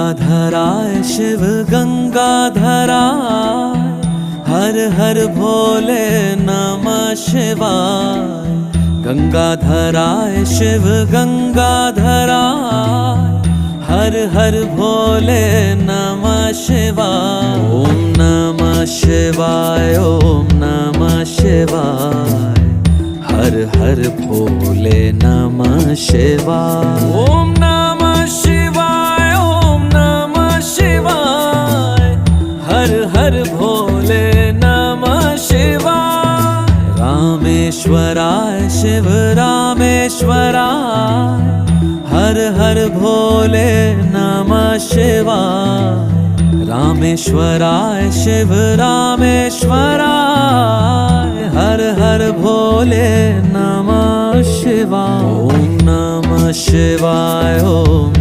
गंगाधराय शिव गंगाधराय, हर हर भोले नमः शिवाय। गंगाधराय शिव गंगाधराय, हर हर भोले नमः शिवाय। ओम नमः शिवाय, ओम नमः शिवाय, हर हर भोले नमः शिवाय। ओम नमः शिवाय, ओम नमः शिवाय, हर हर भोले नमः शिवाय। रामेश्वराय शिव रामेश्वराय, हर हर भोले नमः शिवाय। रामेश्वराय शिव रामेश्वराय, हर हर भोले नमः शिवाय। ओम नमः शिवाय, ओम